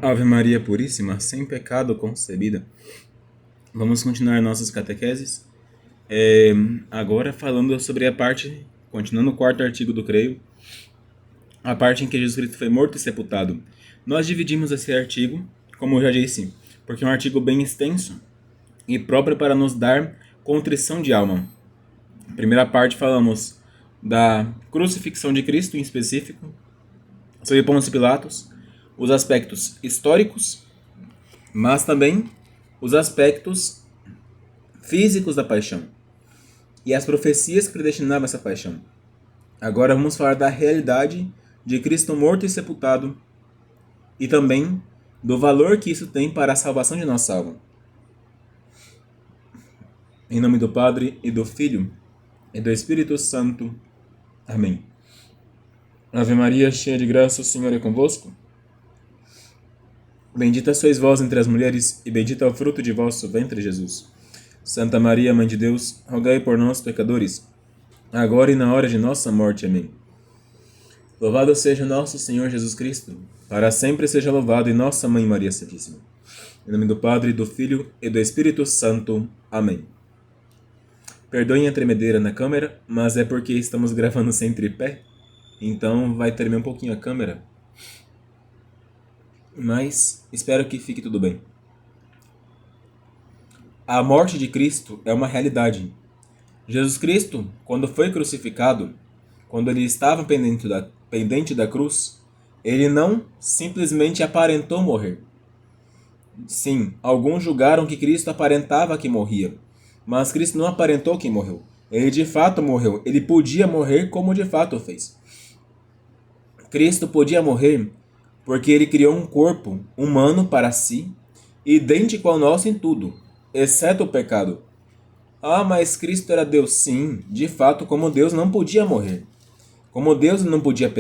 Ave Maria Puríssima, sem pecado concebida. Vamos continuar nossas catequeses. Agora falando sobre a parte, continuando o quarto artigo do creio, a parte em que Jesus Cristo foi morto e sepultado. Nós dividimos esse artigo, como eu já disse, porque é um artigo bem extenso e próprio para nos dar contrição de alma. Na primeira parte falamos da crucifixão de Cristo em específico, sobre Pôncio Pilatos, os aspectos históricos, mas também os aspectos físicos da paixão e as profecias que predestinavam essa paixão. Agora vamos falar da realidade de Cristo morto e sepultado e também do valor que isso tem para a salvação de nossa alma. Em nome do Padre, e do Filho, e do Espírito Santo. Amém. Ave Maria, cheia de graça, o Senhor é convosco. Bendita sois vós entre as mulheres, e bendito é o fruto de vosso ventre, Jesus. Santa Maria, Mãe de Deus, rogai por nós, pecadores, agora e na hora de nossa morte. Amém. Louvado seja nosso Senhor Jesus Cristo, para sempre seja louvado, e nossa Mãe Maria Santíssima. Em nome do Padre, do Filho e do Espírito Santo. Amém. Perdoem a tremedeira na câmera, mas é porque estamos gravando sem tripé, então vai tremer um pouquinho a câmera. Mas espero que fique tudo bem. A morte de Cristo é uma realidade. Jesus Cristo, quando foi crucificado, quando ele estava pendente da cruz, ele não simplesmente aparentou morrer. Sim, alguns julgaram que Cristo aparentava que morria, mas Cristo não aparentou que morreu. Ele de fato morreu. Ele podia morrer como de fato fez. Cristo podia morrer porque ele criou um corpo humano para si, idêntico ao nosso em tudo, exceto o pecado. Ah, mas Cristo era Deus. Sim, de fato, como Deus não podia morrer. Como Deus não podia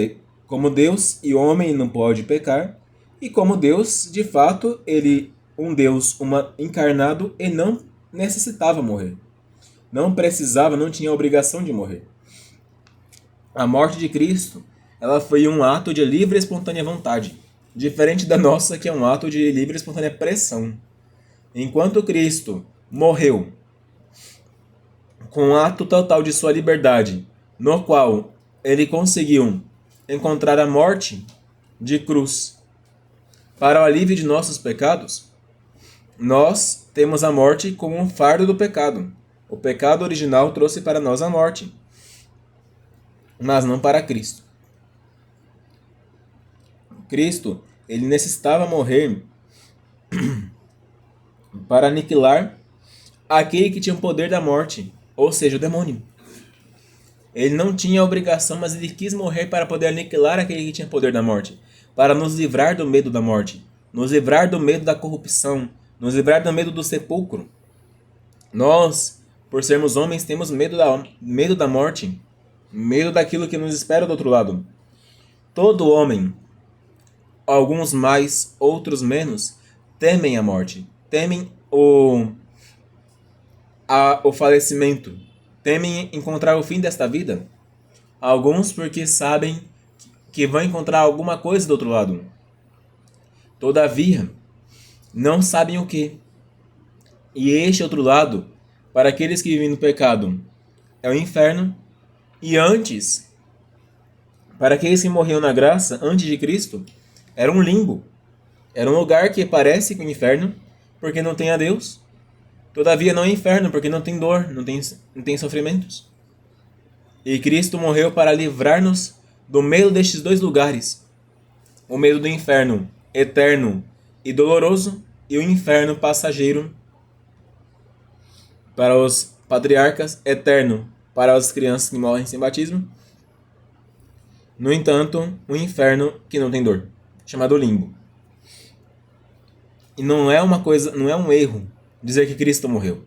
como Deus e homem não pode pecar, e como Deus, de fato, ele um Deus encarnado e não necessitava morrer. Não precisava, não tinha a obrigação de morrer. A morte de Cristo, ela foi um ato de livre e espontânea vontade, diferente da nossa, que é um ato de livre e espontânea pressão. Enquanto Cristo morreu com um ato total de sua liberdade, no qual ele conseguiu encontrar a morte de cruz para o alívio de nossos pecados, nós temos a morte como um fardo do pecado. O pecado original trouxe para nós a morte, mas não para Cristo. Cristo, ele necessitava morrer para aniquilar aquele que tinha o poder da morte, ou seja, o demônio. Ele não tinha obrigação, mas ele quis morrer para poder aniquilar aquele que tinha o poder da morte, para nos livrar do medo da morte, nos livrar do medo da corrupção, nos livrar do medo do sepulcro. Nós, por sermos homens, temos medo da morte, medo daquilo que nos espera do outro lado. Todo homem, alguns mais, outros menos, temem a morte, temem o falecimento, temem encontrar o fim desta vida. Alguns porque sabem que vão encontrar alguma coisa do outro lado. Todavia, não sabem o que. E este outro lado, para aqueles que vivem no pecado, é o inferno. E antes, para aqueles que morriam na graça, antes de Cristo, era um limbo. Era um lugar que parece com o inferno, porque não tem a Deus. Todavia não é inferno, porque não tem dor, não tem sofrimentos. E Cristo morreu para livrar-nos do medo destes dois lugares. O medo do inferno eterno e doloroso, e o inferno passageiro para os patriarcas, eterno para as crianças que morrem sem batismo. No entanto, o inferno que não tem dor, chamado limbo. E não é um erro dizer que Cristo morreu.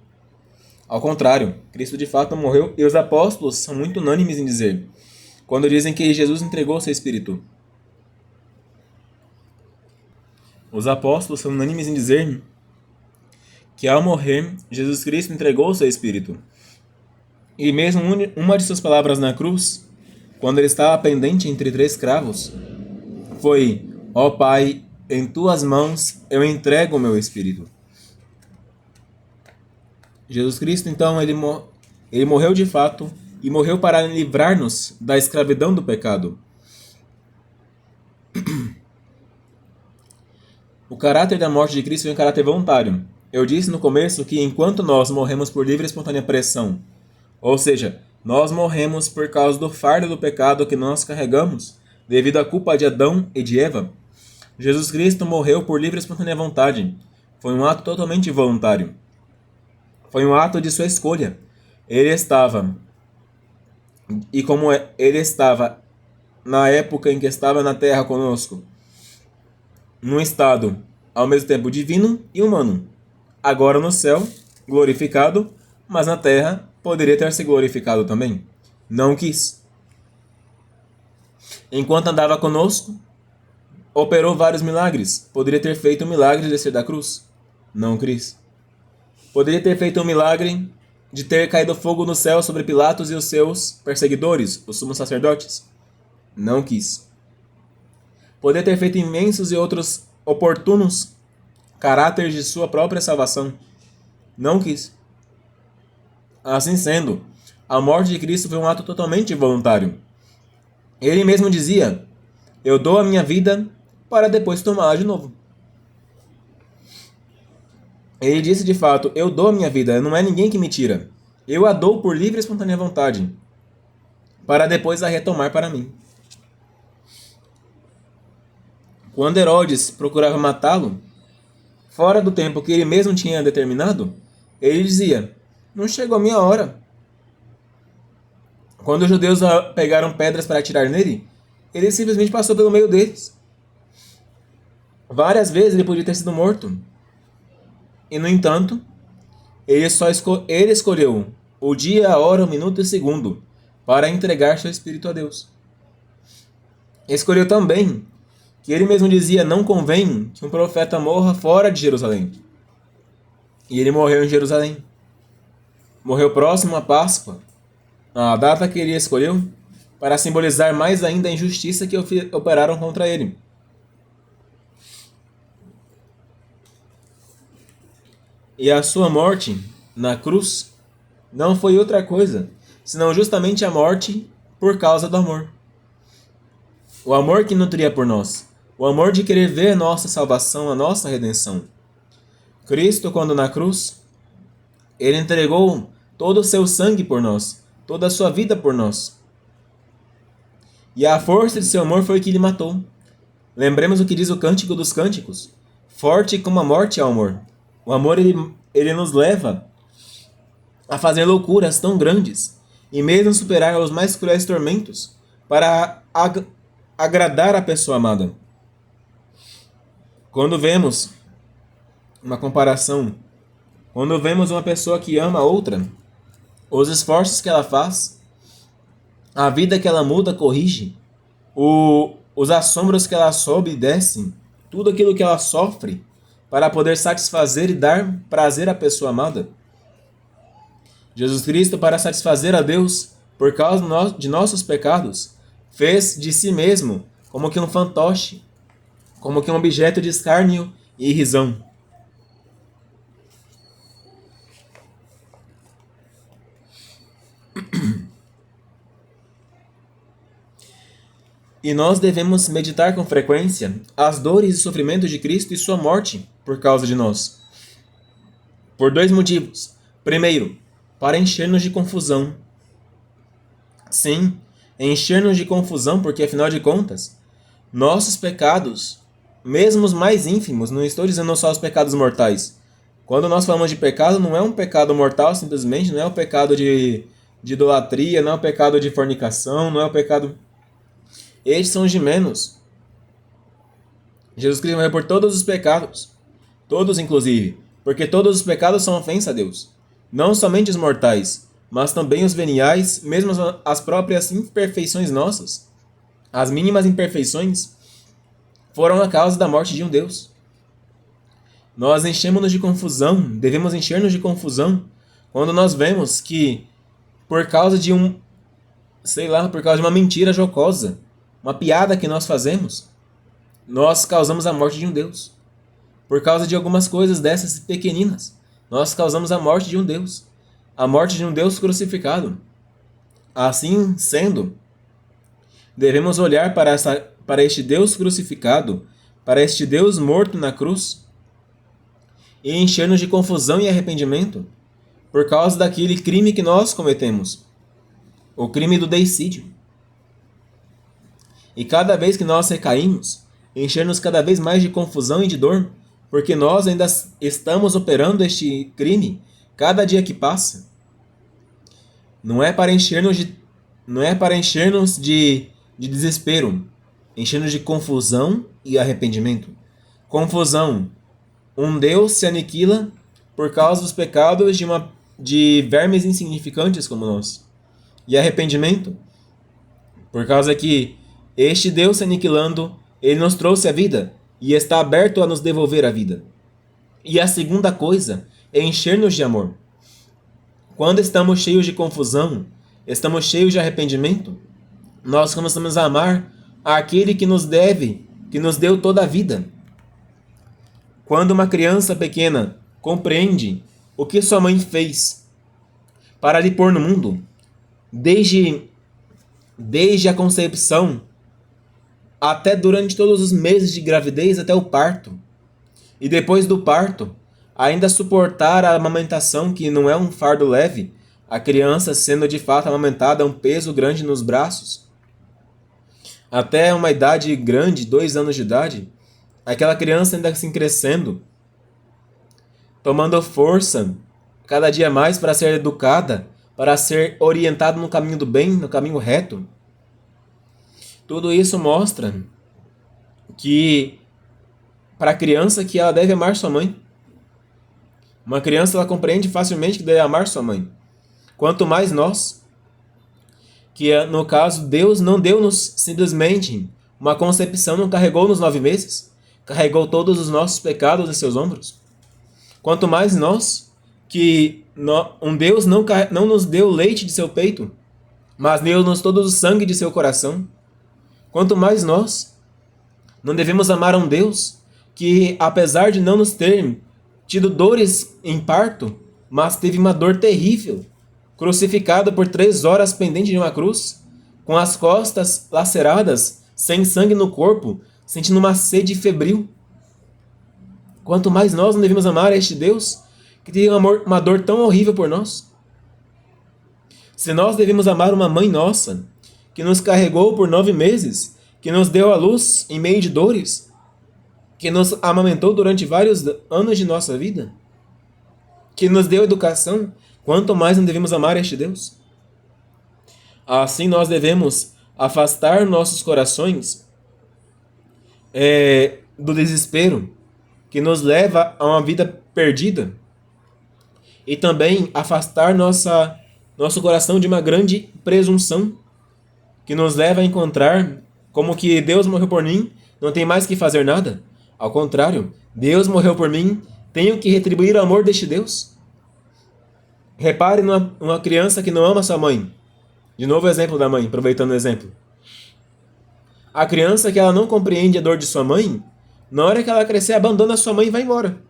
Ao contrário, Cristo de fato morreu, e os apóstolos são muito unânimes em dizer, quando dizem que Jesus entregou seu Espírito. Os apóstolos são unânimes em dizer que ao morrer, Jesus Cristo entregou o seu Espírito. E mesmo uma de suas palavras na cruz, quando ele estava pendente entre 3 cravos, foi: ó Pai, em tuas mãos eu entrego o meu espírito. Jesus Cristo, então, ele morreu de fato e morreu para livrar-nos da escravidão do pecado. O caráter da morte de Cristo foi um caráter voluntário. Eu disse no começo que enquanto nós morremos por livre e espontânea pressão, ou seja, nós morremos por causa do fardo do pecado que nós carregamos, devido à culpa de Adão e de Eva, Jesus Cristo morreu por livre e espontânea vontade. Foi um ato totalmente voluntário. Foi um ato de sua escolha. Ele estava, e como ele estava na época em que estava na terra conosco, num estado ao mesmo tempo divino e humano. Agora no céu, glorificado, mas na terra poderia ter se glorificado também. Não quis. Enquanto andava conosco, operou vários milagres. Poderia ter feito o milagre de descer da cruz. Não quis. Poderia ter feito um milagre de ter caído fogo no céu sobre Pilatos e os seus perseguidores, os sumos sacerdotes. Não quis. Poderia ter feito imensos e outros oportunos caráteres de sua própria salvação. Não quis. Assim sendo, a morte de Cristo foi um ato totalmente voluntário. Ele mesmo dizia: eu dou a minha vida para depois tomá-la de novo. Ele disse de fato: eu dou a minha vida, não é ninguém que me tira. Eu a dou por livre e espontânea vontade, para depois a retomar para mim. Quando Herodes procurava matá-lo, fora do tempo que ele mesmo tinha determinado, ele dizia: não chegou a minha hora. Quando os judeus pegaram pedras para atirar nele, ele simplesmente passou pelo meio deles. Várias vezes ele podia ter sido morto. E, no entanto, ele escolheu o dia, a hora, o minuto e o segundo para entregar seu espírito a Deus. Escolheu também que ele mesmo dizia: não convém que um profeta morra fora de Jerusalém. E ele morreu em Jerusalém. Morreu próximo à Páscoa, a data que ele escolheu, para simbolizar mais ainda a injustiça que operaram contra ele. E a sua morte na cruz não foi outra coisa, senão justamente a morte por causa do amor. O amor que nutria por nós. O amor de querer ver nossa salvação, a nossa redenção. Cristo, quando na cruz, ele entregou todo o seu sangue por nós, toda a sua vida por nós. E a força de seu amor foi o que lhe matou. Lembremos o que diz o Cântico dos Cânticos: forte como a morte é o amor. O amor, ele nos leva a fazer loucuras tão grandes e mesmo superar os mais cruéis tormentos para agradar a pessoa amada. Quando vemos uma comparação, quando vemos uma pessoa que ama a outra, os esforços que ela faz, a vida que ela muda, corrige, os assombros que ela sobe e desce, tudo aquilo que ela sofre para poder satisfazer e dar prazer à pessoa amada. Jesus Cristo, para satisfazer a Deus por causa de nossos pecados, fez de si mesmo como que um fantoche, como que um objeto de escárnio e risão. E nós devemos meditar com frequência as dores e sofrimentos de Cristo e sua morte por causa de nós. Por dois motivos. Primeiro, para encher-nos de confusão. Sim, encher-nos de confusão porque, afinal de contas, nossos pecados, mesmo os mais ínfimos, não estou dizendo só os pecados mortais. Quando nós falamos de pecado, não é um pecado mortal simplesmente, não é o pecado de idolatria, não é o pecado de fornicação, não é o pecado... Estes são os de menos. Jesus Cristo morreu por todos os pecados. Todos, inclusive. Porque todos os pecados são ofensa a Deus. Não somente os mortais, mas também os veniais, mesmo as próprias imperfeições nossas. As mínimas imperfeições foram a causa da morte de um Deus. Nós enchemos-nos de confusão, devemos encher-nos de confusão, quando nós vemos que, por causa de por causa de uma mentira jocosa, uma piada que nós fazemos, nós causamos a morte de um Deus. Por causa de algumas coisas dessas pequeninas, nós causamos a morte de um Deus. A morte de um Deus crucificado. Assim sendo, devemos olhar para este Deus crucificado, para este Deus morto na cruz, e encher-nos de confusão e arrependimento por causa daquele crime que nós cometemos, o crime do deicídio. E cada vez que nós recaímos, encher-nos cada vez mais de confusão e de dor, porque nós ainda estamos operando este crime cada dia que passa. Não é para encher-nos de desespero, encher-nos de confusão e arrependimento. Confusão. Um Deus se aniquila por causa dos pecados de vermes insignificantes como nós. E arrependimento, por causa que este Deus se aniquilando, ele nos trouxe a vida e está aberto a nos devolver a vida. E a segunda coisa é encher-nos de amor. Quando estamos cheios de confusão, estamos cheios de arrependimento, nós começamos a amar aquele que nos deu toda a vida. Quando uma criança pequena compreende o que sua mãe fez para lhe pôr no mundo, desde a concepção até durante todos os meses de gravidez até o parto, e depois do parto, ainda suportar a amamentação, que não é um fardo leve, a criança sendo de fato amamentada é um peso grande nos braços. Até uma idade grande, 2 anos de idade, aquela criança ainda assim crescendo, tomando força cada dia mais para ser educada, para ser orientada no caminho do bem, no caminho reto. Tudo isso mostra que para a criança que ela deve amar sua mãe. Uma criança ela compreende facilmente que deve amar sua mãe. Quanto mais nós, que no caso Deus não deu-nos simplesmente uma concepção, não carregou nos 9 meses, carregou todos os nossos pecados em seus ombros. Quanto mais nós, que um Deus não nos deu leite de seu peito, mas deu-nos todo o sangue de seu coração. Quanto mais nós, não devemos amar a um Deus que, apesar de não nos ter tido dores em parto, mas teve uma dor terrível, crucificado por 3 horas pendente de uma cruz, com as costas laceradas, sem sangue no corpo, sentindo uma sede febril. Quanto mais nós não devemos amar a este Deus que tem uma dor tão horrível por nós. Se nós devemos amar uma mãe nossa, que nos carregou por 9 meses, que nos deu a luz em meio de dores, que nos amamentou durante vários anos de nossa vida, que nos deu educação, quanto mais não devemos amar este Deus? Assim nós devemos afastar nossos corações do desespero, que nos leva a uma vida perdida, e também afastar nosso coração de uma grande presunção, que nos leva a encontrar como que Deus morreu por mim, não tem mais que fazer nada. Ao contrário, Deus morreu por mim, tenho que retribuir o amor deste Deus. Repare numa criança que não ama sua mãe. De novo o exemplo da mãe, aproveitando o exemplo. A criança que ela não compreende a dor de sua mãe, na hora que ela crescer, abandona sua mãe e vai embora.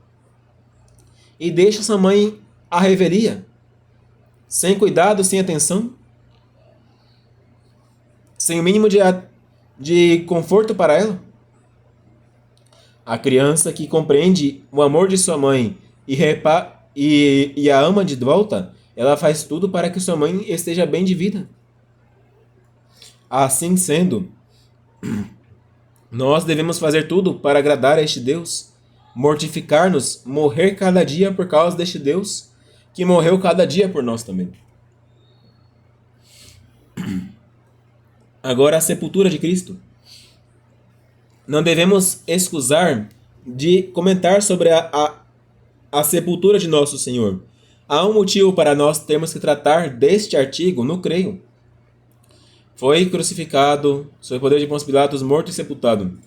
E deixa sua mãe à revelia, sem cuidado, sem atenção, sem o mínimo de conforto para ela. A criança que compreende o amor de sua mãe e a ama de volta, ela faz tudo para que sua mãe esteja bem de vida. Assim sendo, nós devemos fazer tudo para agradar a este Deus, mortificar-nos, morrer cada dia por causa deste Deus, que morreu cada dia por nós também. Agora, a sepultura de Cristo. Não devemos escusar de comentar sobre a sepultura de nosso Senhor. Há um motivo para nós termos que tratar deste artigo no creio. Foi crucificado, sob o poder de Pôncio Pilatos, morto e sepultado.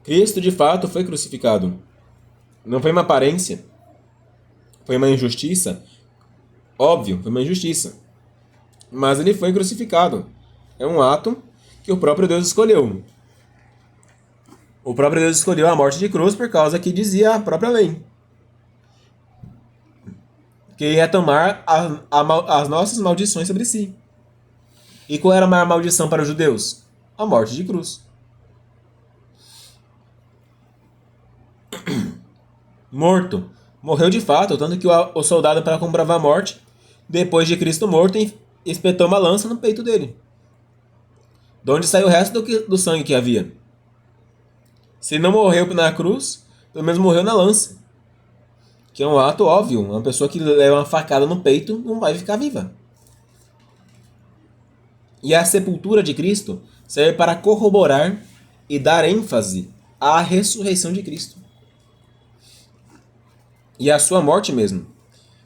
Cristo, de fato, foi crucificado. Não foi uma aparência. Foi uma injustiça. Óbvio, foi uma injustiça. Mas ele foi crucificado. É um ato que o próprio Deus escolheu. O próprio Deus escolheu a morte de cruz por causa que dizia a própria lei. Que ia tomar as nossas maldições sobre si. E qual era a maior maldição para os judeus? A morte de cruz. Morto. Morreu de fato, tanto que o soldado, para comprovar a morte, depois de Cristo morto, espetou uma lança no peito dele. De onde saiu o resto do sangue que havia? Se não morreu na cruz, pelo menos morreu na lança. Que é um ato óbvio. Uma pessoa que leva uma facada no peito não vai ficar viva. E a sepultura de Cristo serve para corroborar e dar ênfase à ressurreição de Cristo. E à sua morte mesmo.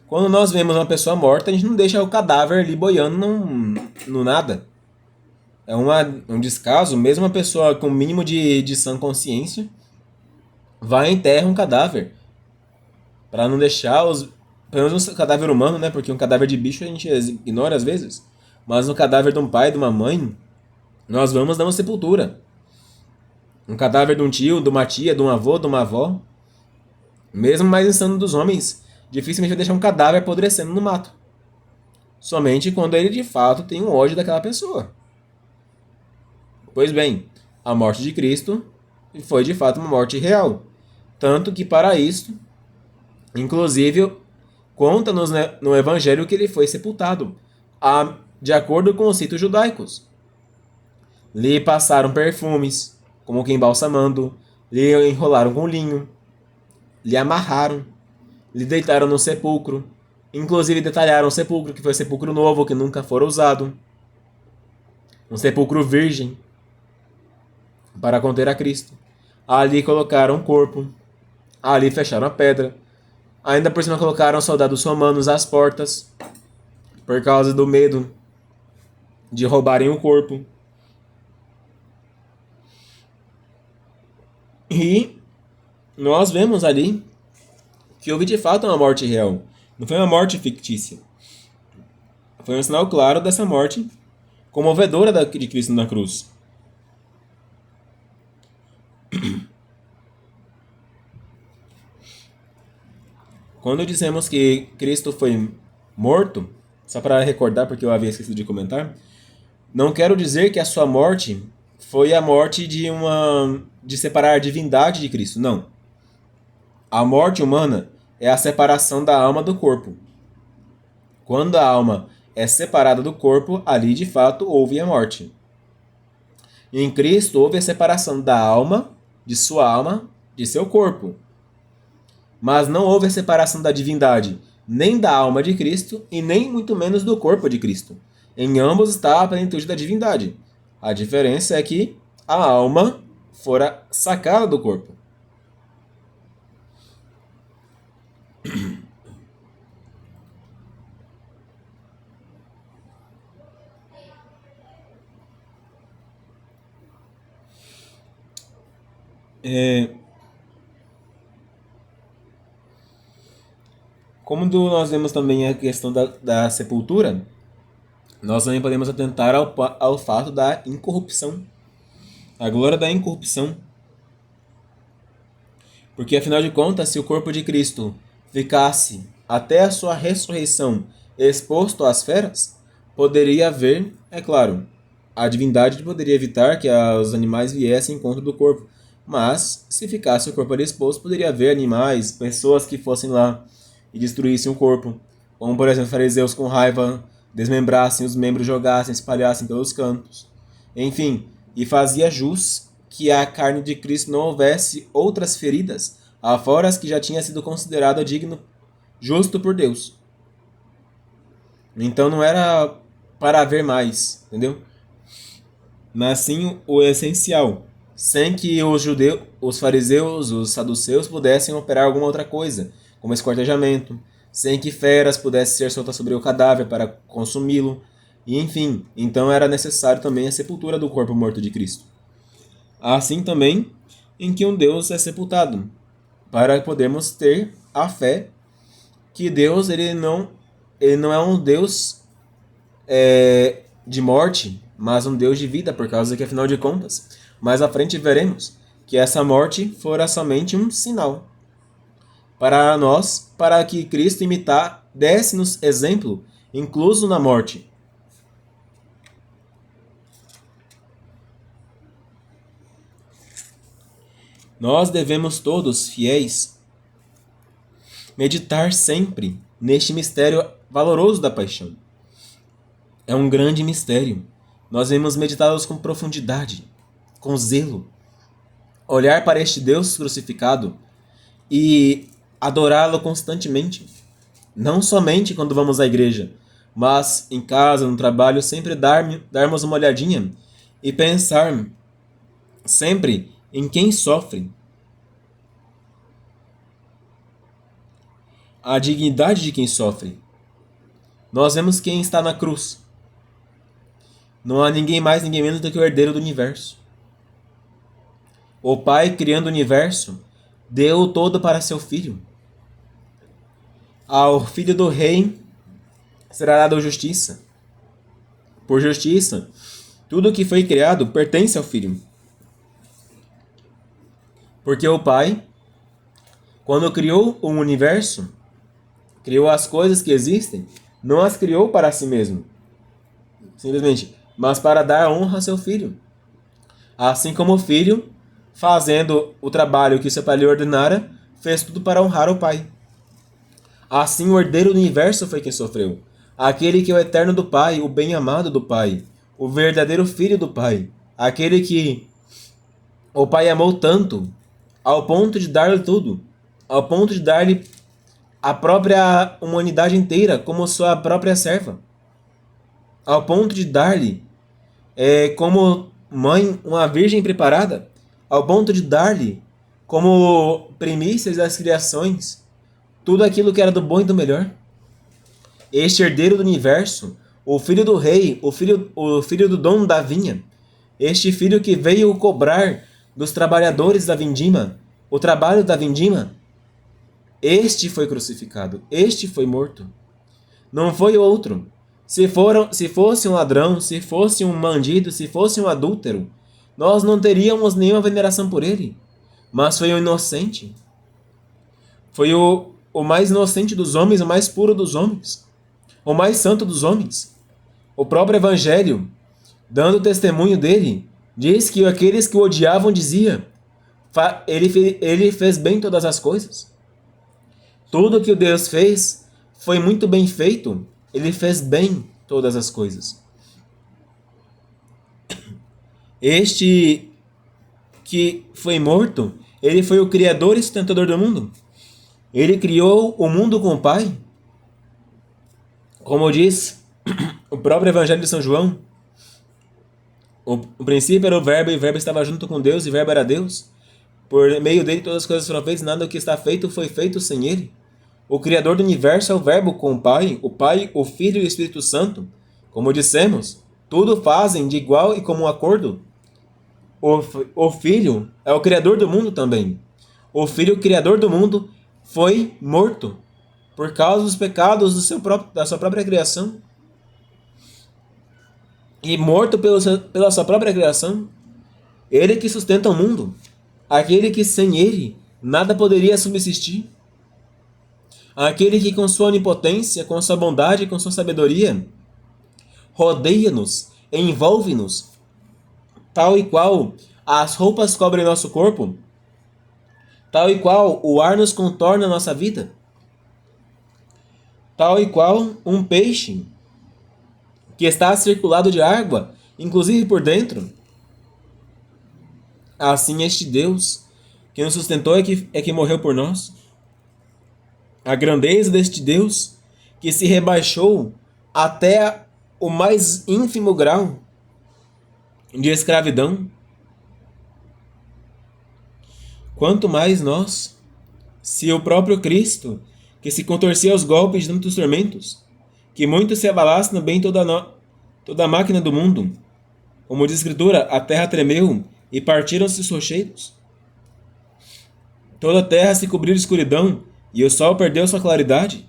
Quando nós vemos uma pessoa morta, a gente não deixa o cadáver ali boiando no nada. É um descaso. Mesmo uma pessoa com o mínimo de sã consciência vai e enterra um cadáver. Para não deixar pelo menos um cadáver humano, né? Porque um cadáver de bicho a gente ignora às vezes. Mas no cadáver de um pai, de uma mãe, nós vamos dar uma sepultura. Um cadáver de um tio, de uma tia, de um avô, de uma avó. Mesmo mais insano dos homens, dificilmente vai deixar um cadáver apodrecendo no mato. Somente quando ele de fato tem um ódio daquela pessoa. Pois bem, a morte de Cristo foi de fato uma morte real. Tanto que para isto, inclusive, conta-nos no Evangelho que ele foi sepultado, de acordo com os ritos judaicos. Lhe passaram perfumes, como que embalsamando, lhe enrolaram com linho, lhe amarraram, lhe deitaram no sepulcro, inclusive detalharam o sepulcro, que foi um sepulcro novo, que nunca fora usado, um sepulcro virgem, para conter a Cristo. Ali colocaram o corpo, ali fecharam a pedra, ainda por cima colocaram soldados romanos às portas, por causa do medo de roubarem o corpo. E nós vemos ali que houve de fato uma morte real. Não foi uma morte fictícia. Foi um sinal claro dessa morte comovedora de Cristo na cruz. Quando dizemos que Cristo foi morto, só para recordar porque eu havia esquecido de comentar, não quero dizer que a sua morte foi a morte de separar a divindade de Cristo, não. A morte humana é a separação da alma do corpo. Quando a alma é separada do corpo, ali de fato houve a morte. Em Cristo houve a separação da alma, de seu corpo. Mas não houve a separação da divindade, nem da alma de Cristo e nem muito menos do corpo de Cristo. Em ambos está a plenitude da divindade. A diferença é que a alma fora sacada do corpo. Como nós vemos também a questão da sepultura, nós também podemos atentar ao fato da incorrupção. A glória da incorrupção. Porque, afinal de contas, se o corpo de Cristo ficasse até a sua ressurreição exposto às feras, poderia haver, é claro, a divindade poderia evitar que os animais viessem em conta do corpo. Mas, se ficasse o corpo ali exposto, poderia haver animais, pessoas que fossem lá e destruíssem o corpo. Como, por exemplo, fariseus com raiva desmembrassem os membros, jogassem, espalhassem pelos cantos. Enfim, e fazia jus que a carne de Cristo não houvesse outras feridas, afora as que já tinha sido considerado digno, justo por Deus. Então não era para haver mais, entendeu? Mas sim o essencial, sem que os fariseus, os saduceus pudessem operar alguma outra coisa, como esquartejamento, sem que feras pudessem ser soltas sobre o cadáver para consumi-lo, e enfim, então era necessário também a sepultura do corpo morto de Cristo. Assim também em que um Deus é sepultado, para podermos ter a fé que Deus ele não é um Deus de morte, mas um Deus de vida, por causa que, afinal de contas, mais à frente veremos que essa morte fora somente um sinal para nós, para que Cristo imitar, desse-nos exemplo, incluso na morte. Nós devemos todos, fiéis, meditar sempre neste mistério valoroso da paixão. É um grande mistério. Nós devemos meditá-los com profundidade, com zelo, olhar para este Deus crucificado e adorá-lo constantemente. Não somente quando vamos à igreja, mas em casa, no trabalho, sempre darmos uma olhadinha e pensar sempre em quem sofre. A dignidade de quem sofre. Nós vemos quem está na cruz. Não há ninguém mais, ninguém menos do que o herdeiro do universo. O Pai, criando o universo, deu o todo para seu Filho. Ao Filho do Rei será dada justiça. Por justiça, tudo que foi criado pertence ao Filho. Porque o Pai, quando criou o universo, criou as coisas que existem, não as criou para si mesmo, simplesmente, mas para dar honra a seu Filho. Assim como o Filho, fazendo o trabalho que seu Pai lhe ordenara, fez tudo para honrar o Pai. Assim o herdeiro do universo foi quem sofreu. Aquele que é o eterno do Pai, o bem-amado do Pai, o verdadeiro Filho do Pai. Aquele que o Pai amou tanto, ao ponto de dar-lhe tudo, ao ponto de dar-lhe a própria humanidade inteira como sua própria serva, ao ponto de dar-lhe como mãe uma virgem preparada, ao ponto de dar-lhe como primícias das criações tudo aquilo que era do bom e do melhor. Este herdeiro do universo, o filho do rei, o filho do dono da vinha, este filho que veio cobrar dos trabalhadores da vindima o trabalho da vindima, este foi crucificado, este foi morto. Não foi outro. Se fosse um ladrão, se fosse um bandido, se fosse um adúltero, nós não teríamos nenhuma veneração por ele. Mas foi um inocente. Foi o mais inocente dos homens, o mais puro dos homens, o mais santo dos homens. O próprio Evangelho, dando testemunho dele, diz que aqueles que o odiavam dizia: ele fez bem todas as coisas. Tudo que o Deus fez foi muito bem feito. Ele fez bem todas as coisas. Este que foi morto, ele foi o Criador e sustentador do mundo. Ele criou o mundo com o Pai. Como diz o próprio Evangelho de São João, o princípio era o Verbo, e o Verbo estava junto com Deus, e o Verbo era Deus. Por meio dele todas as coisas foram feitas, nada do que está feito foi feito sem ele. O Criador do universo é o Verbo com o Pai, o Filho e o Espírito Santo. Como dissemos, tudo fazem de igual e comum acordo. O Filho é o Criador do mundo também. O Filho, Criador do mundo, foi morto por causa dos pecados da sua própria criação. E morto pela sua própria criação, ele que sustenta o mundo, aquele que sem ele nada poderia subsistir, aquele que com sua onipotência, com sua bondade, com sua sabedoria, rodeia-nos, envolve-nos, tal e qual as roupas cobrem nosso corpo, tal e qual o ar nos contorna a nossa vida, tal e qual um peixe que está circulado de água, inclusive por dentro. Assim este Deus que nos sustentou é que morreu por nós. A grandeza deste Deus que se rebaixou até o mais ínfimo grau de escravidão. Quanto mais nós, se o próprio Cristo, que se contorcia aos golpes de muitos tormentos, que muito se abalasse no bem toda a máquina do mundo. Como diz a Escritura, a terra tremeu e partiram-se os rochedos. Toda a terra se cobriu de escuridão e o sol perdeu sua claridade.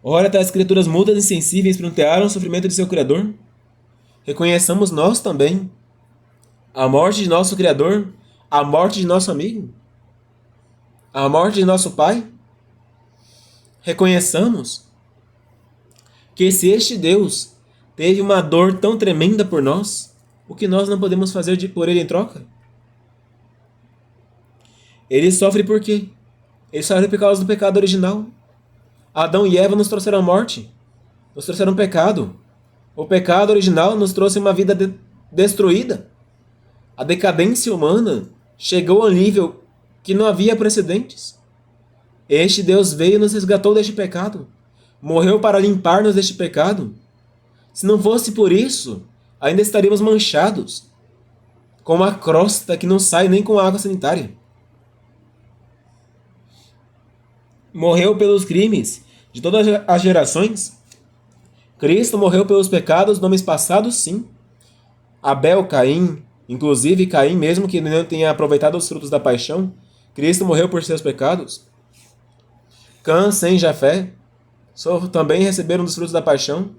Ora, até as criaturas mudas e insensíveis prontearam o sofrimento de seu Criador. Reconheçamos nós também a morte de nosso Criador, a morte de nosso amigo, a morte de nosso pai. Reconheçamos que se este Deus teve uma dor tão tremenda por nós, o que nós não podemos fazer por ele em troca? Ele sofre por quê? Ele sofre por causa do pecado original. Adão e Eva nos trouxeram morte, nos trouxeram pecado. O pecado original nos trouxe uma vida destruída. A decadência humana chegou a um nível que não havia precedentes. Este Deus veio e nos resgatou deste pecado. Morreu para limpar-nos deste pecado. Se não fosse por isso, ainda estaríamos manchados, com uma crosta que não sai nem com água sanitária. Morreu pelos crimes de todas as gerações. Cristo morreu pelos pecados dos homens passados, sim. Abel, Caim, inclusive Caim, mesmo que não tenha aproveitado os frutos da paixão, Cristo morreu por seus pecados. Cã, Sem, Jafé também receberam dos frutos da paixão,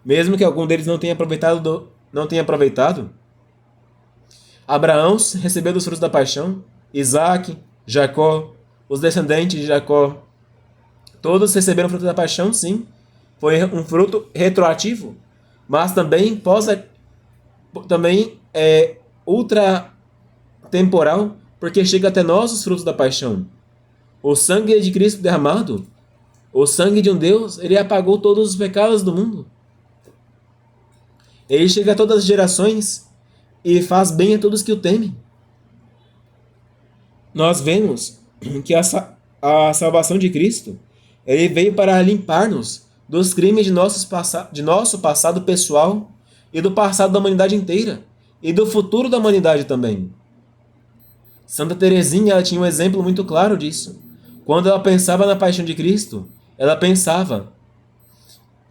mesmo que algum deles não tenha aproveitado. Abraão recebeu dos frutos da paixão. Isaac, Jacó, os descendentes de Jacó, todos receberam fruto da paixão, sim. Foi um fruto retroativo, mas também é ultra temporal, porque chega até nós os frutos da paixão. O sangue de Cristo derramado, o sangue de um Deus, ele apagou todos os pecados do mundo. Ele chega a todas as gerações e faz bem a todos que o temem. Nós vemos que a salvação de Cristo, ele veio para limpar-nos dos crimes de nosso passado pessoal e do passado da humanidade inteira e do futuro da humanidade também. Santa Teresinha, ela tinha um exemplo muito claro disso. Quando ela pensava na paixão de Cristo, ela pensava: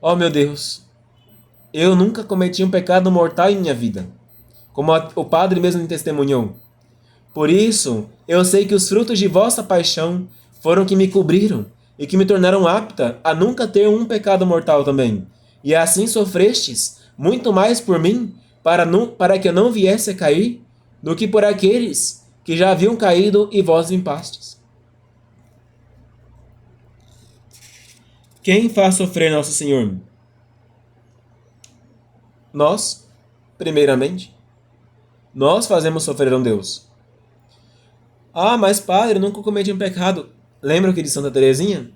oh meu Deus, eu nunca cometi um pecado mortal em minha vida, como o padre mesmo testemunhou. Por isso, eu sei que os frutos de vossa paixão foram que me cobriram e que me tornaram apta a nunca ter um pecado mortal também. E assim sofrestes muito mais por mim, para que eu não viesse a cair, do que por aqueles que já haviam caído e vós limpastes. Quem faz sofrer Nosso Senhor? Nós, primeiramente. Nós fazemos sofrer um Deus. Ah, mas padre, eu nunca cometi um pecado. Lembra o que disse Santa Teresinha?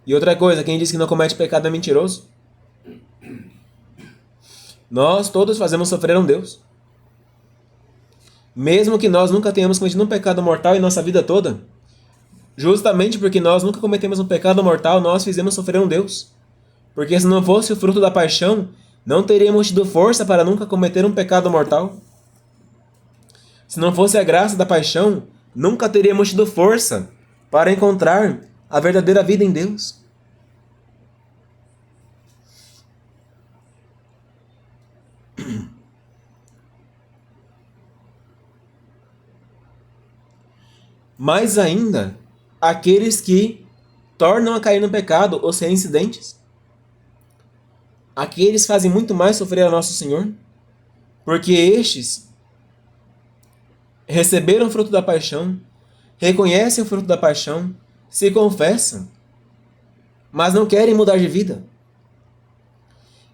E outra coisa, quem diz que não comete pecado é mentiroso. Nós todos fazemos sofrer um Deus. Mesmo que nós nunca tenhamos cometido um pecado mortal em nossa vida toda, justamente porque nós nunca cometemos um pecado mortal, nós fizemos sofrer um Deus. Porque se não fosse o fruto da paixão, não teríamos tido força para nunca cometer um pecado mortal. Se não fosse a graça da paixão, nunca teríamos tido força para encontrar a verdadeira vida em Deus. Mais ainda, aqueles que tornam a cair no pecado, os reincidentes. Aqueles fazem muito mais sofrer a Nosso Senhor, porque estes receberam o fruto da paixão, reconhecem o fruto da paixão, se confessam, mas não querem mudar de vida.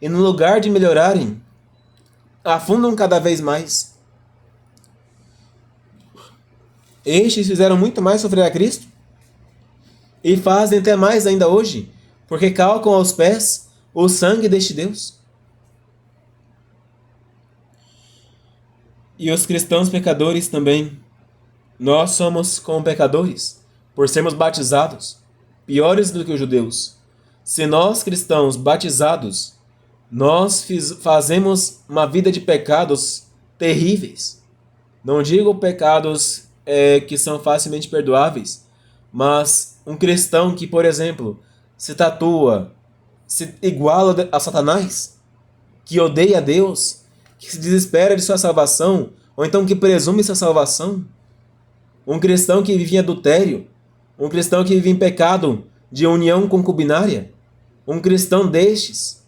E no lugar de melhorarem, afundam cada vez mais. Estes fizeram muito mais sofrer a Cristo e fazem até mais ainda hoje, porque calcam aos pés o sangue deste Deus. E os cristãos pecadores também. Nós somos como pecadores, por sermos batizados, piores do que os judeus. Se nós, cristãos batizados, nós fazemos uma vida de pecados terríveis. Não digo pecados que são facilmente perdoáveis, mas um cristão que, por exemplo, se tatua, se iguala a Satanás, que odeia a Deus, que se desespera de sua salvação, ou então que presume sua salvação, um cristão que vive em adultério, um cristão que vive em pecado de união concubinária, um cristão destes,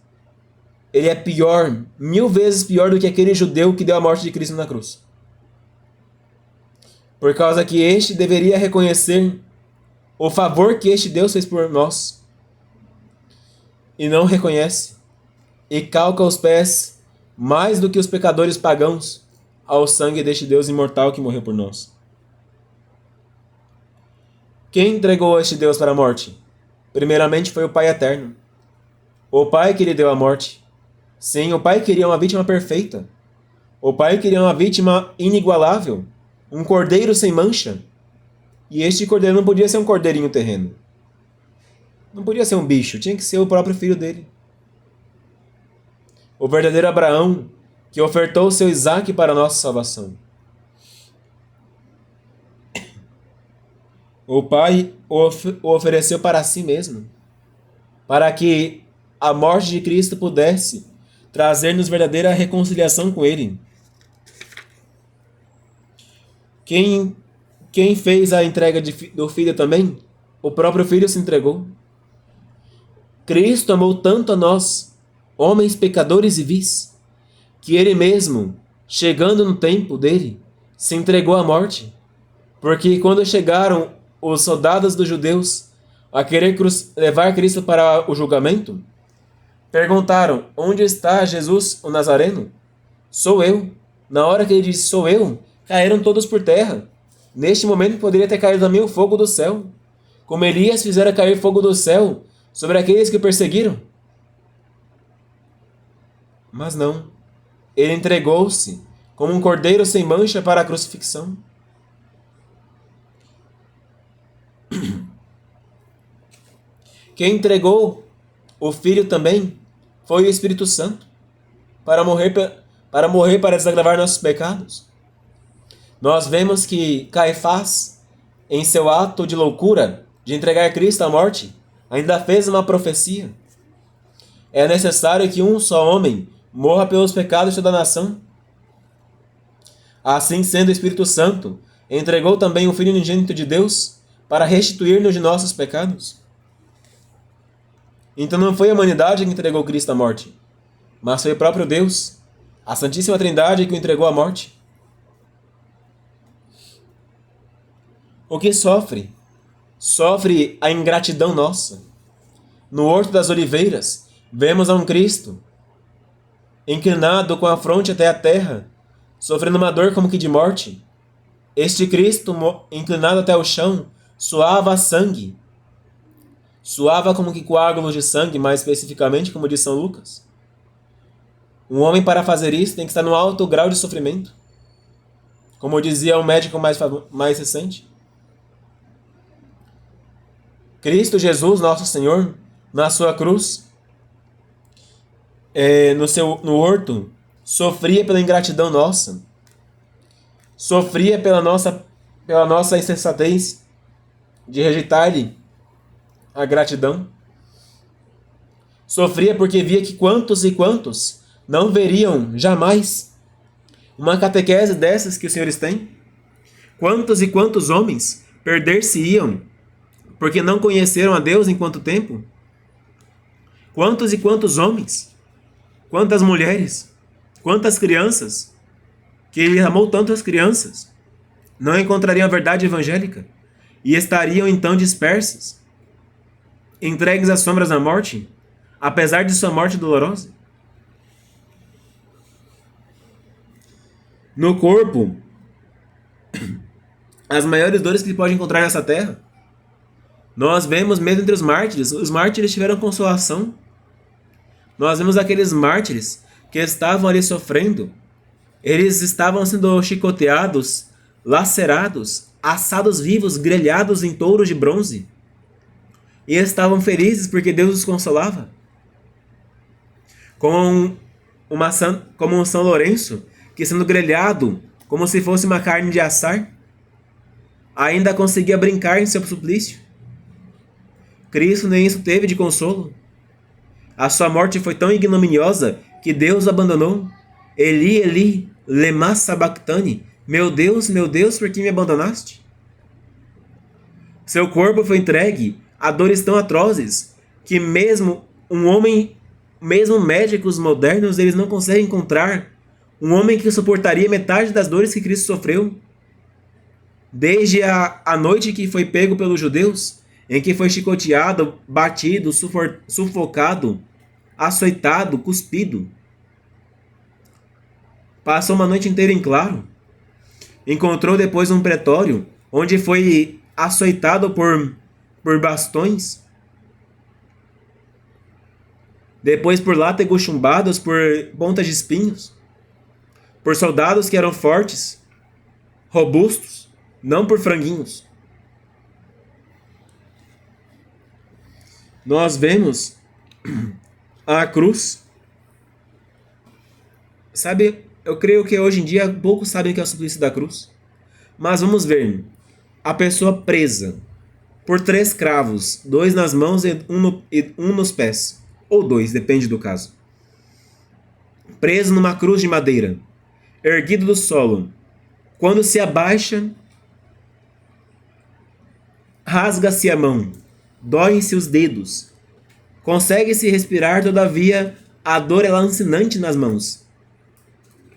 ele é pior, 1000 vezes pior do que aquele judeu que deu a morte de Cristo na cruz. por causa que este deveria reconhecer o favor que este Deus fez por nós, e não reconhece, e calca os pés mais do que os pecadores pagãos ao sangue deste Deus imortal que morreu por nós. Quem entregou este Deus para a morte? Primeiramente foi o Pai Eterno. O Pai que lhe deu a morte. Sim, o Pai queria uma vítima perfeita. O Pai queria uma vítima inigualável, um cordeiro sem mancha. E este cordeiro não podia ser um cordeirinho terreno. Não podia ser um bicho, tinha que ser o próprio filho dele. O verdadeiro Abraão, que ofertou o seu Isaque para a nossa salvação. O Pai o ofereceu para si mesmo, para que a morte de Cristo pudesse trazer-nos verdadeira reconciliação com Ele. Quem fez a entrega do Filho também? O próprio Filho se entregou. Cristo amou tanto a nós, homens pecadores e vis, que Ele mesmo, chegando no tempo dele, se entregou à morte. Porque quando chegaram os soldados dos judeus a querer levar Cristo para o julgamento, perguntaram: onde está Jesus, o Nazareno? Sou eu. Na hora que ele disse sou eu, caíram todos por terra. Neste momento poderia ter caído também o fogo do céu, como Elias fizera cair fogo do céu sobre aqueles que o perseguiram. Mas não. Ele entregou-se como um cordeiro sem mancha para a crucifixão. Quem entregou o Filho também foi o Espírito Santo para morrer para desagravar nossos pecados. Nós vemos que Caifás, em seu ato de loucura de entregar Cristo à morte, ainda fez uma profecia. É necessário que um só homem morra pelos pecados de toda a nação. Assim sendo, o Espírito Santo entregou também o Filho unigênito de Deus para restituir-nos de nossos pecados. Então não foi a humanidade que entregou Cristo à morte, mas foi o próprio Deus, a Santíssima Trindade, que o entregou à morte. O que sofre? Sofre a ingratidão nossa. No Horto das Oliveiras, vemos a um Cristo inclinado com a fronte até a terra, sofrendo uma dor como que de morte. Este Cristo, inclinado até o chão, suava sangue. Suava como que coágulos de sangue, mais especificamente, como diz São Lucas. Um homem, para fazer isso, tem que estar no alto grau de sofrimento. Como dizia o médico mais recente. Cristo Jesus, nosso Senhor, na sua cruz, no horto, sofria pela ingratidão nossa. Sofria pela nossa insensatez de rejeitar-lhe a gratidão. Sofria porque via que quantos e quantos não veriam jamais uma catequese dessas que os senhores têm. Quantos e quantos homens perder-se-iam porque não conheceram a Deus em quanto tempo? Quantos e quantos homens? Quantas mulheres? Quantas crianças? Que ele amou tanto as crianças, não encontrariam a verdade evangélica e estariam então dispersas, entregues às sombras da morte, apesar de sua morte dolorosa? No corpo, as maiores dores que se pode encontrar nessa terra, nós vemos mesmo entre os mártires tiveram consolação. Nós vemos aqueles mártires que estavam ali sofrendo, eles estavam sendo chicoteados, lacerados, assados vivos, grelhados em touros de bronze. E estavam felizes porque Deus os consolava. Como um São Lourenço, que sendo grelhado como se fosse uma carne de assar, ainda conseguia brincar em seu suplício. Cristo nem isso teve de consolo. A sua morte foi tão ignominiosa que Deus o abandonou. Eli, Eli, lema sabachthani. Meu Deus, por que me abandonaste? Seu corpo foi entregue a dores tão atrozes que mesmo médicos modernos, eles não conseguem encontrar um homem que suportaria metade das dores que Cristo sofreu. Desde a noite que foi pego pelos judeus, em que foi chicoteado, batido, sufocado, açoitado, cuspido. Passou uma noite inteira em claro. Encontrou depois um pretório, onde foi açoitado por bastões. Depois por látegos chumbados por pontas de espinhos. Por soldados que eram fortes, robustos, não por franguinhos. Nós vemos a cruz. Sabe, eu creio que hoje em dia poucos sabem o que é o suplício da cruz. Mas vamos ver. A pessoa presa por 3 cravos, 2 nas mãos e um nos pés. Ou 2, depende do caso. Preso numa cruz de madeira, erguido do solo. Quando se abaixa, rasga-se a mão, doem-se os dedos. Consegue-se respirar, todavia a dor é lancinante nas mãos.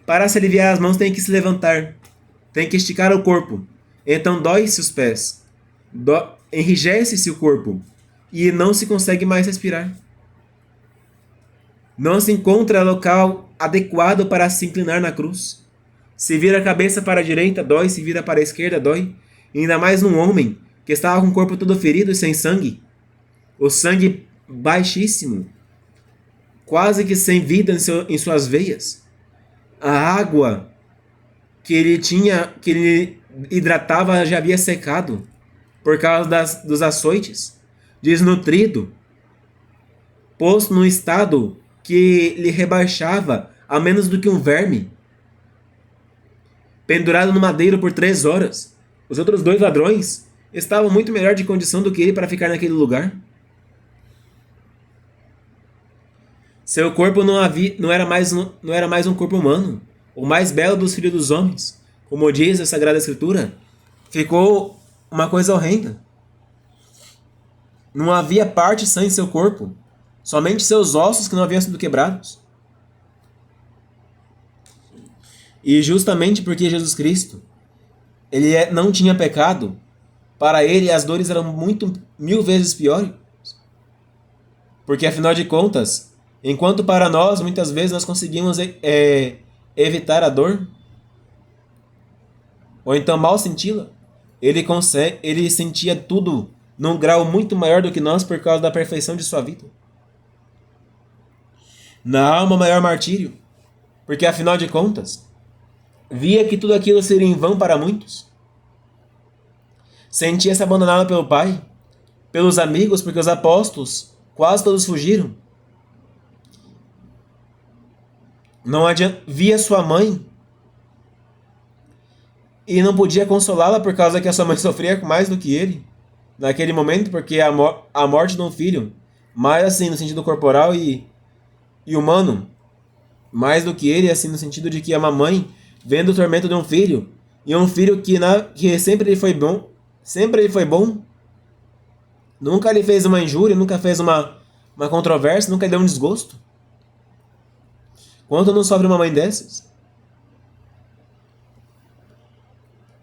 Para se aliviar as mãos tem que se levantar, tem que esticar o corpo. Então dói-se os pés, enrijece-se o corpo e não se consegue mais respirar. Não se encontra local adequado para se inclinar na cruz. Se vira a cabeça para a direita, dói. Se vira para a esquerda, dói. E ainda mais num homem que estava com o corpo todo ferido e sem sangue. O sangue baixíssimo, quase que sem vida em suas veias. A água que ele tinha, que ele hidratava, já havia secado por causa dos açoites. Desnutrido, posto num estado que lhe rebaixava a menos do que um verme. Pendurado no madeiro por 3 horas. Os outros 2 ladrões estavam muito melhor de condição do que ele para ficar naquele lugar. Seu corpo não era mais um corpo humano, o mais belo dos filhos dos homens. Como diz a Sagrada Escritura, ficou uma coisa horrenda. Não havia parte sã em seu corpo, somente seus ossos que não haviam sido quebrados. E justamente porque Jesus Cristo, não tinha pecado, para ele as dores eram 1000 vezes piores. Porque afinal de contas, enquanto para nós muitas vezes nós conseguimos evitar a dor, ou então mal senti-la, ele sentia tudo num grau muito maior do que nós por causa da perfeição de sua vida. Na alma, maior martírio, porque afinal de contas, via que tudo aquilo seria em vão para muitos. Sentia-se abandonado pelo Pai, pelos amigos, porque os apóstolos quase todos fugiram. Não adianta, via sua mãe e não podia consolá-la por causa que a sua mãe sofria mais do que ele naquele momento, porque a morte de um filho, mais assim no sentido corporal e humano, mais do que ele, assim no sentido de que a mamãe vendo o tormento de um filho, e um filho que sempre ele foi bom, nunca lhe fez uma injúria, nunca fez uma controvérsia, nunca lhe deu um desgosto. Quanto não sofre uma mãe dessas?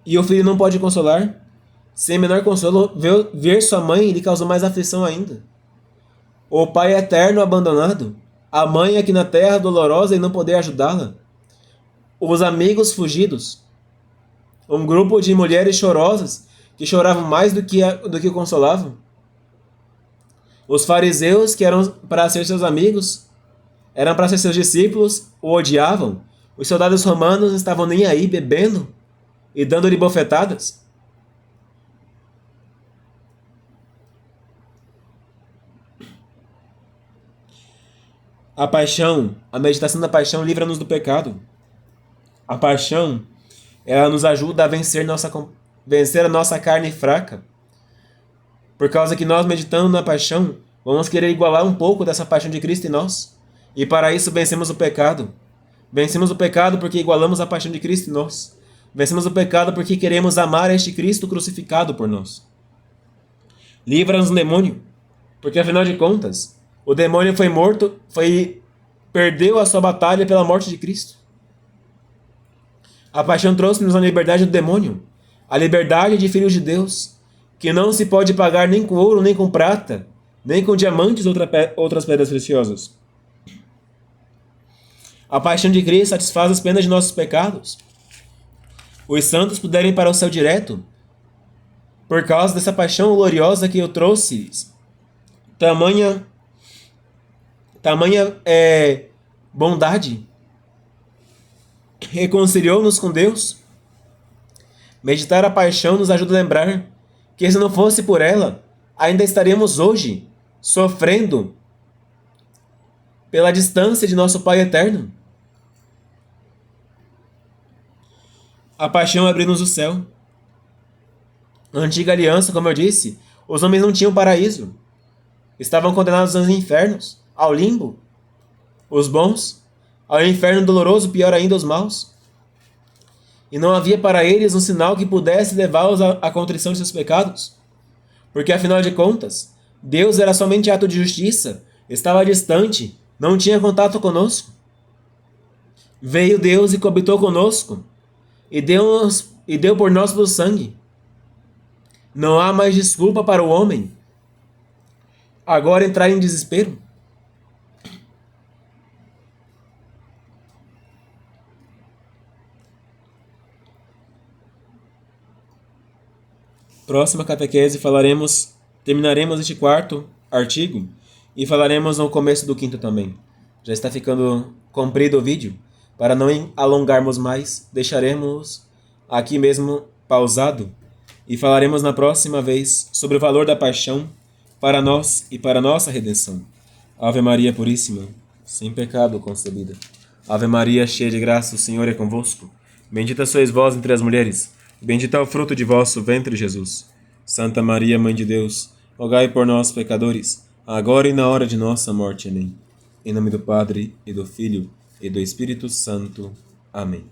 E o filho não pode consolar. Sem menor consolo, ver sua mãe lhe causou mais aflição ainda. O pai eterno abandonado, a mãe aqui na terra dolorosa e não poder ajudá-la. Os amigos fugidos. Um grupo de mulheres chorosas que choravam mais do que consolavam. Os fariseus, que eram para ser seus amigos, eram para ser seus discípulos, o odiavam. Os soldados romanos não estavam nem aí, bebendo e dando-lhe bofetadas. A paixão, a meditação da paixão livra-nos do pecado. A paixão, ela nos ajuda a vencer a nossa carne fraca. Por causa que nós, meditando na paixão, vamos querer igualar um pouco dessa paixão de Cristo em nós. E para isso vencemos o pecado. Vencemos o pecado porque igualamos a paixão de Cristo em nós. Vencemos o pecado porque queremos amar este Cristo crucificado por nós. Livra-nos do demônio, porque afinal de contas, o demônio foi morto, perdeu a sua batalha pela morte de Cristo. A paixão trouxe-nos a liberdade do demônio. a liberdade de filhos de Deus, que não se pode pagar nem com ouro, nem com prata, nem com diamantes ou outras pedras preciosas. A paixão de Cristo satisfaz as penas de nossos pecados. Os santos puderem ir para o céu direto, por causa dessa paixão gloriosa que eu trouxe. Tamanha bondade reconciliou-nos com Deus. Meditar a paixão nos ajuda a lembrar que, se não fosse por ela, ainda estaríamos hoje sofrendo pela distância de nosso Pai eterno. A paixão abriu-nos o céu. Na antiga aliança, como eu disse, os homens não tinham paraíso. Estavam condenados aos infernos, ao limbo. Os bons, ao inferno doloroso, pior ainda, os maus. E não havia para eles um sinal que pudesse levá-los à contrição de seus pecados. Porque, afinal de contas, Deus era somente ato de justiça, estava distante, não tinha contato conosco. Veio Deus e coabitou conosco, e deu por nós pelo sangue. Não há mais desculpa para o homem agora entrar em desespero. Próxima catequese terminaremos este 4º artigo e falaremos no começo do 5º também. Já está ficando comprido o vídeo. Para não alongarmos mais, deixaremos aqui mesmo pausado e falaremos na próxima vez sobre o valor da paixão para nós e para nossa redenção. Ave Maria Puríssima, sem pecado concebida. Ave Maria, cheia de graça, o Senhor é convosco. Bendita sois vós entre as mulheres, bendito é o fruto de vosso ventre, Jesus. Santa Maria, Mãe de Deus, rogai por nós, pecadores, agora e na hora de nossa morte. Amém. Em nome do Padre, e do Filho, e do Espírito Santo. Amém.